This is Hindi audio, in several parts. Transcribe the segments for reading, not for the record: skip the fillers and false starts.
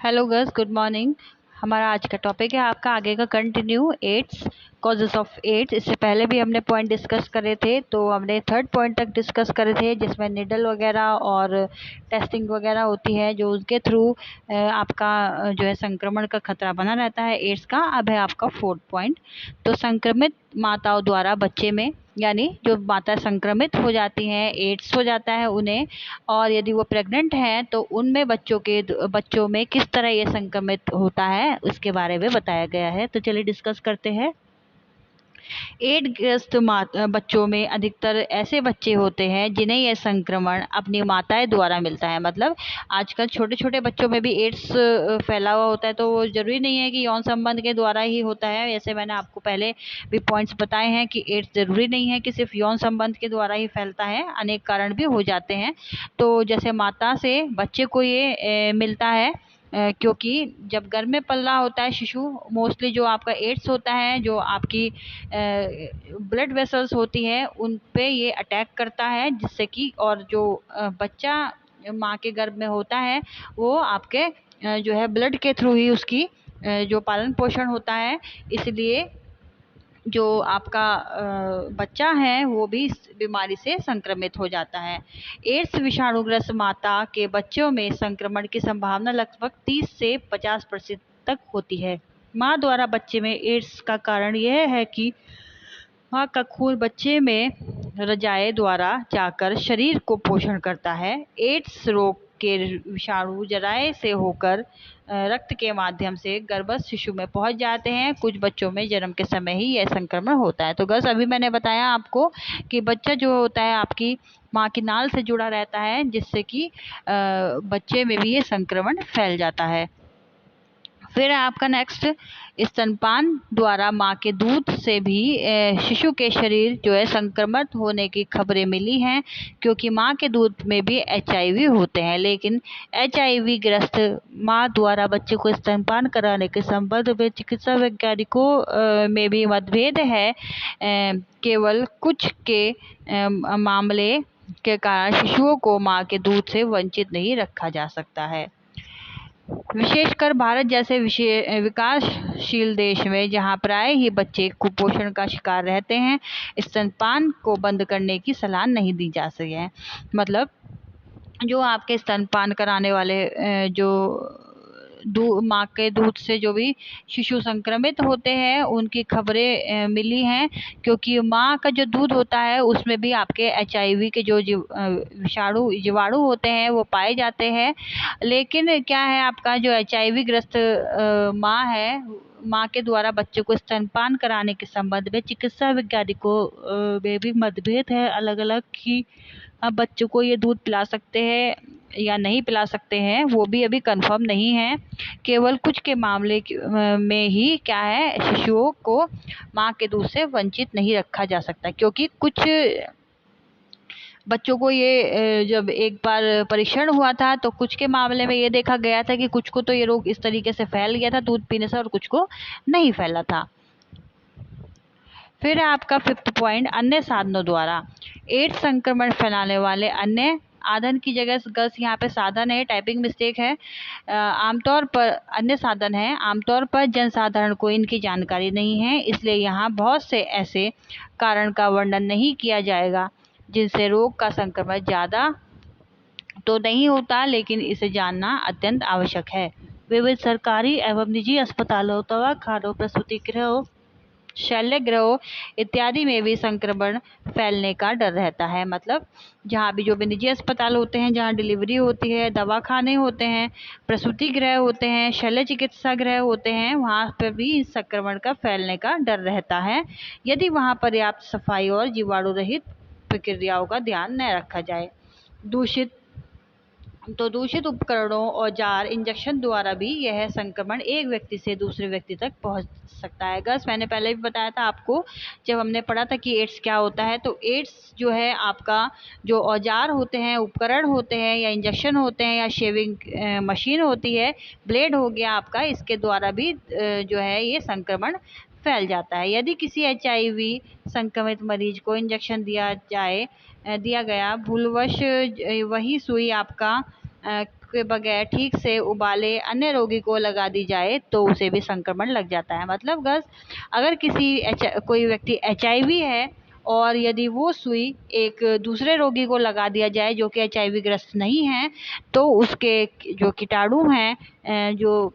Hello girls, good morning. हमारा आज का टॉपिक है आपका आगे का continue AIDS, causes of AIDS. इससे पहले भी हमने पॉइंट डिस्कस करे थे, तो हमने थर्ड पॉइंट तक डिस्कस करे थे जिसमें निडल वगैरह और टेस्टिंग वगैरह होती है, जो उसके थ्रू आपका जो है संक्रमण का खतरा बना रहता है एड्स का। अब है आपका फोर्थ पॉइंट। तो संक्रमित माताओं द्वारा बच्चे में, यानी जो माता संक्रमित हो जाती हैं, एड्स हो जाता है उन्हें, और यदि वो प्रेग्नेंट हैं तो उनमें बच्चों में किस तरह ये संक्रमित होता है उसके बारे में बताया गया है। तो चलिए डिस्कस करते हैं। एड्स ग्रस्त बच्चों में अधिकतर ऐसे बच्चे होते हैं जिन्हें यह संक्रमण अपनी माताएं द्वारा मिलता है। मतलब आजकल छोटे छोटे बच्चों में भी एड्स फैला हुआ होता है, तो वो जरूरी नहीं है कि यौन संबंध के द्वारा ही होता है। जैसे मैंने आपको पहले भी पॉइंट्स बताए हैं कि एड्स जरूरी नहीं है कि सिर्फ यौन संबंध के द्वारा ही फैलता है, अनेक कारण भी हो जाते हैं। तो जैसे माता से बच्चे को ये मिलता है, क्योंकि जब घर में पल रहा होता है शिशु, मोस्टली जो आपका एड्स होता है, जो आपकी ब्लड वेसल्स होती है उन पे ये अटैक करता है, जिससे कि और जो बच्चा माँ के गर्भ में होता है वो आपके जो है ब्लड के थ्रू ही उसकी जो पालन पोषण होता है। इसलिए जो आपका बच्चा है वो भी इस बीमारी से संक्रमित हो जाता है। एड्स विषाणुग्रस्त माता के बच्चों में संक्रमण की संभावना लगभग 30 से 50% तक होती है। माँ द्वारा बच्चे में एड्स का कारण यह है कि माँ का खून बच्चे में रजाए द्वारा जाकर शरीर को पोषण करता है। एड्स रोग के विषाणु जराये से होकर रक्त के माध्यम से गर्भस्थ शिशु में पहुंच जाते हैं। कुछ बच्चों में जन्म के समय ही यह संक्रमण होता है। तो गर्ल्स, अभी मैंने बताया आपको कि बच्चा जो होता है आपकी माँ की नाल से जुड़ा रहता है, जिससे कि बच्चे में भी ये संक्रमण फैल जाता है। फिर आपका नेक्स्ट, स्तनपान द्वारा माँ के दूध से भी शिशु के शरीर जो है संक्रमित होने की खबरें मिली हैं, क्योंकि माँ के दूध में भी एचआईवी होते हैं। लेकिन एचआईवी ग्रस्त माँ द्वारा बच्चे को स्तनपान कराने के संबंध में चिकित्सा वैज्ञानिकों में भी मतभेद है। केवल कुछ के मामले के कारण शिशुओं को माँ के दूध से वंचित नहीं रखा जा सकता है। विशेषकर भारत जैसे विकासशील देश में, जहां प्राय ही बच्चे कुपोषण का शिकार रहते हैं, स्तनपान को बंद करने की सलाह नहीं दी जा सकी है। मतलब जो आपके स्तनपान कराने वाले जो माँ के दूध से जो भी शिशु संक्रमित होते हैं उनकी खबरें मिली हैं, क्योंकि माँ का जो दूध होता है उसमें भी आपके एचआईवी के जो जीवाणु होते हैं वो पाए जाते हैं। लेकिन क्या है, आपका जो एचआईवी ग्रस्त माँ है, माँ के द्वारा बच्चे को स्तनपान कराने के संबंध में चिकित्सा वैज्ञानिकों में भी मतभेद है अलग अलग, कि अब बच्चों को ये दूध पिला सकते हैं या नहीं पिला सकते हैं, वो भी अभी कंफर्म नहीं है। केवल कुछ के मामले में ही क्या है, शिशुओं को माँ के दूध से वंचित नहीं रखा जा सकता, क्योंकि कुछ बच्चों को ये जब एक बार परीक्षण हुआ था तो कुछ के मामले में ये देखा गया था कि कुछ को तो ये रोग इस तरीके से फैल गया था दूध पीने से, और कुछ को नहीं फैला था। फिर आपका फिफ्थ पॉइंट, अन्य साधनों द्वारा एड्स संक्रमण फैलाने वाले अन्य आधन की जगह गर्ल्स यहाँ पे साधन है, टाइपिंग मिस्टेक है। आमतौर पर अन्य साधन है, आमतौर पर जनसाधारण को इनकी जानकारी नहीं है, इसलिए यहाँ बहुत से ऐसे कारण का वर्णन नहीं किया जाएगा जिनसे रोग का संक्रमण ज़्यादा तो नहीं होता, लेकिन इसे जानना अत्यंत आवश्यक है। विविध सरकारी एवं निजी अस्पतालों, दवाखानों, प्रसूति गृहों, शल्य गृहों इत्यादि में भी संक्रमण फैलने का डर रहता है। मतलब जहाँ भी जो भी निजी अस्पताल होते हैं, जहाँ डिलीवरी होती है, दवाखाने होते हैं, प्रसूति गृह होते हैं, शल्य चिकित्सा गृह होते हैं, वहाँ पर भी इस संक्रमण का फैलने का डर रहता है, यदि वहाँ पर्याप्त सफाई और जीवाणु रहित प्रक्रियाओं का ध्यान न रखा जाए। दूषित उपकरणों, औजार, इंजेक्शन द्वारा भी यह संक्रमण एक व्यक्ति से दूसरे व्यक्ति तक पहुंच सकता है। गर्ल्स, मैंने पहले भी बताया था आपको जब हमने पढ़ा था कि एड्स क्या होता है, तो एड्स जो है आपका जो औजार होते हैं, उपकरण होते हैं, या इंजेक्शन होते हैं, या शेविंग मशीन होती है, ब्लेड हो गया आपका, इसके द्वारा भी जो है ये संक्रमण फैल जाता है। यदि किसी एचआईवी संक्रमित मरीज को इंजेक्शन दिया गया भूलवश वही सुई आपका के बगैर ठीक से उबाले अन्य रोगी को लगा दी जाए तो उसे भी संक्रमण लग जाता है। मतलब गस अगर कोई व्यक्ति HIV है और यदि वो सुई एक दूसरे रोगी को लगा दिया जाए जो कि HIV ग्रस्त नहीं है, तो उसके जो कीटाणु हैं जो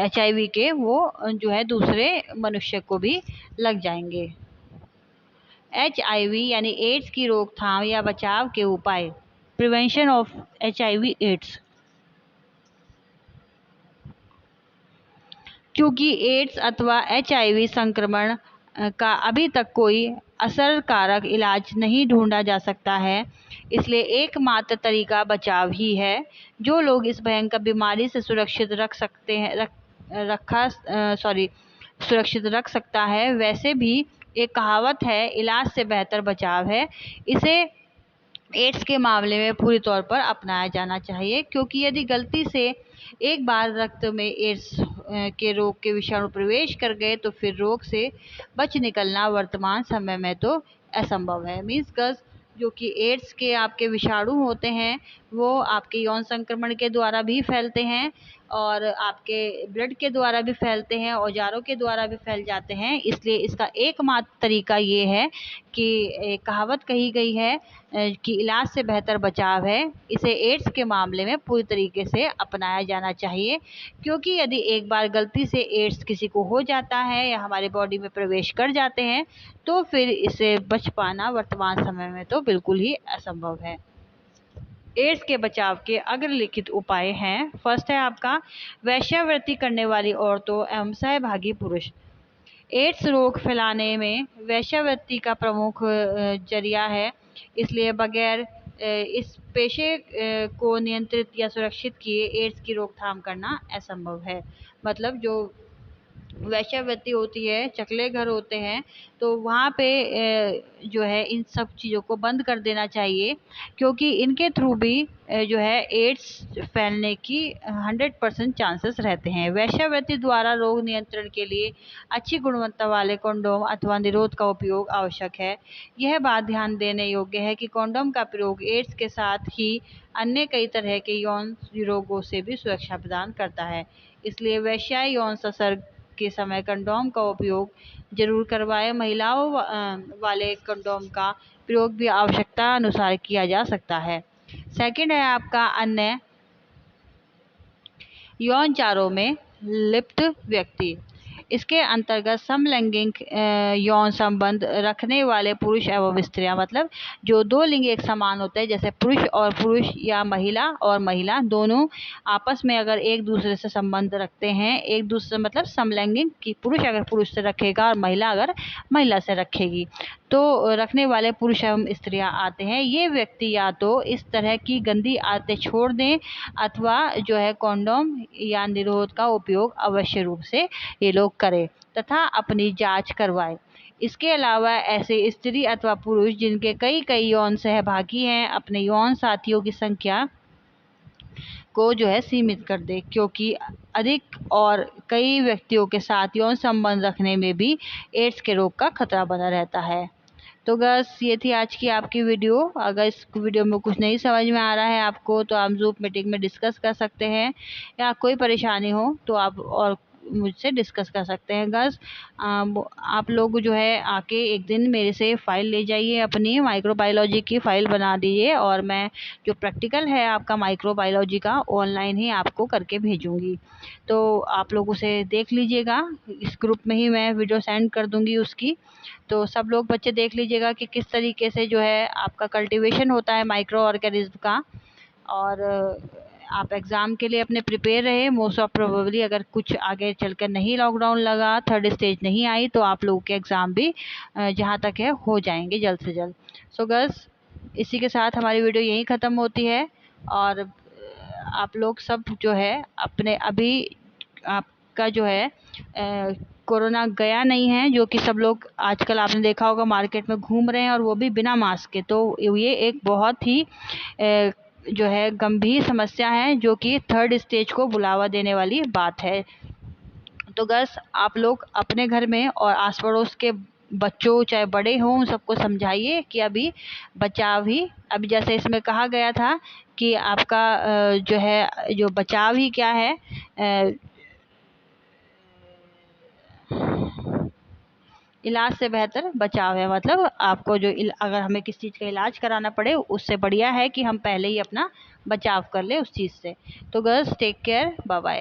HIV के, वो जो है दूसरे मनुष्य को भी लग जाएंगे। HIV यानी एड्स की रोकथाम या बचाव के उपाय, प्रिवेंशन ऑफ HIV एड्स। क्योंकि एड्स अथवा HIV संक्रमण का अभी तक कोई असरकारक इलाज नहीं ढूंढा जा सकता है, इसलिए एकमात्र तरीका बचाव ही है। जो लोग इस भयंकर बीमारी से सुरक्षित रख सकता है। वैसे भी एक कहावत है, इलाज से बेहतर बचाव है। इसे एड्स के मामले में पूरी तौर पर अपनाया जाना चाहिए, क्योंकि यदि गलती से एक बार रक्त में एड्स के रोग के विषाणु प्रवेश कर गए तो फिर रोग से बच निकलना वर्तमान समय में तो असंभव है। मीन्स गस जो कि एड्स के आपके विषाणु होते हैं वो आपके यौन संक्रमण के द्वारा भी फैलते हैं और आपके ब्लड के द्वारा भी फैलते हैं, औजारों के द्वारा भी फैल जाते हैं। इसलिए इसका एकमात्र तरीका ये है कि एक कहावत कही गई है कि इलाज से बेहतर बचाव है। इसे एड्स के मामले में पूरी तरीके से अपनाया जाना चाहिए, क्योंकि यदि एक बार गलती से एड्स किसी को हो जाता है या हमारे बॉडी में प्रवेश कर जाते हैं तो फिर इसे बच पाना वर्तमान समय में तो बिल्कुल ही असंभव है। एड्स के बचाव के अग्रलिखित उपाय हैं। फर्स्ट है आपका वेश्यावृत्ति करने वाली औरतों एवं सहभागी पुरुष। एड्स रोग फैलाने में वेश्यावृत्ति का प्रमुख जरिया है, इसलिए बगैर इस पेशे को नियंत्रित या सुरक्षित किए एड्स की रोकथाम करना असंभव है। मतलब जो वेश्यावृत्ति होती है, चकले घर होते हैं, तो वहाँ पे जो है इन सब चीज़ों को बंद कर देना चाहिए, क्योंकि इनके थ्रू भी जो है एड्स फैलने की 100% चांसेस रहते हैं। वेश्यावृत्ति द्वारा रोग नियंत्रण के लिए अच्छी गुणवत्ता वाले कंडोम अथवा निरोध का उपयोग आवश्यक है। यह बात ध्यान देने योग्य है कि कंडोम का प्रयोग एड्स के साथ ही अन्य कई तरह के यौन रोगों से भी सुरक्षा प्रदान करता है। इसलिए वेश्या यौन संसर्ग के समय कंडोम का उपयोग जरूर करवाएं। महिलाओं वाले कंडोम का प्रयोग भी आवश्यकता अनुसार किया जा सकता है। सेकंड है आपका अन्य यौनचारों में लिप्त व्यक्ति। इसके अंतर्गत समलैंगिक यौन संबंध रखने वाले पुरुष एवं स्त्रियां, मतलब जो दो लिंग एक समान होते हैं, जैसे पुरुष और पुरुष या महिला और महिला दोनों आपस में अगर एक दूसरे से संबंध रखते हैं, एक दूसरे मतलब समलैंगिक कि पुरुष अगर पुरुष से रखेगा और महिला अगर महिला से रखेगी, तो रखने वाले पुरुष एवं स्त्रियां आते हैं। ये व्यक्ति या तो इस तरह की गंदी आदतें छोड़ दें अथवा जो है कंडोम या निरोध का उपयोग अवश्य रूप से ये लोग करें तथा अपनी जांच करवाएं। इसके अलावा ऐसे स्त्री अथवा पुरुष जिनके कई यौन सहभागी हैं, अपने यौन साथियों की संख्या को जो है सीमित कर दे, क्योंकि अधिक और कई व्यक्तियों के साथ यौन संबंध रखने में भी एड्स के रोग का खतरा बना रहता है। तो बस ये थी आज की आपकी वीडियो। अगर इस वीडियो में कुछ नहीं समझ में आ रहा है आपको तो आप जूम मीटिंग में डिस्कस कर सकते हैं, या कोई परेशानी हो तो आप और मुझसे डिस्कस कर सकते हैं। गस आप लोग जो है आके एक दिन मेरे से फ़ाइल ले जाइए, अपनी माइक्रोबायोलॉजी की फ़ाइल बना दीजिए और मैं जो प्रैक्टिकल है आपका माइक्रोबायोलॉजी का ऑनलाइन ही आपको करके भेजूँगी। तो आप लोग उसे देख लीजिएगा, इस ग्रुप में ही मैं वीडियो सेंड कर दूँगी उसकी। तो सब लोग बच्चे देख लीजिएगा कि किस तरीके से जो है आपका कल्टीवेशन होता है माइक्रो ऑर्गेनिज्म का, और आप एग्ज़ाम के लिए अपने प्रिपेयर रहे। मोस्ट ऑफ प्रोबेबली अगर कुछ आगे चलकर नहीं लॉकडाउन लगा, थर्ड स्टेज नहीं आई, तो आप लोगों के एग्ज़ाम भी जहाँ तक है हो जाएंगे जल्द से जल्द। सो गर्ल्स, इसी के साथ हमारी वीडियो यहीं ख़त्म होती है। और आप लोग सब जो है अपने अभी आपका जो है कोरोना गया नहीं है, जो कि सब लोग आजकल आपने देखा होगा मार्केट में घूम रहे हैं और वो भी बिना मास्क के। तो ये एक बहुत ही जो है गंभीर समस्या है, जो कि थर्ड स्टेज को बुलावा देने वाली बात है। तो बस आप लोग अपने घर में और आस पड़ोस के बच्चों चाहे बड़े हों उन सबको समझाइए कि अभी बचाव ही, अभी जैसे इसमें कहा गया था कि आपका जो है जो बचाव ही क्या है, इलाज से बेहतर बचाव है। मतलब आपको जो अगर हमें किसी चीज़ का इलाज कराना पड़े उससे बढ़िया है कि हम पहले ही अपना बचाव कर ले उस चीज़ से। तो girls take care, bye bye.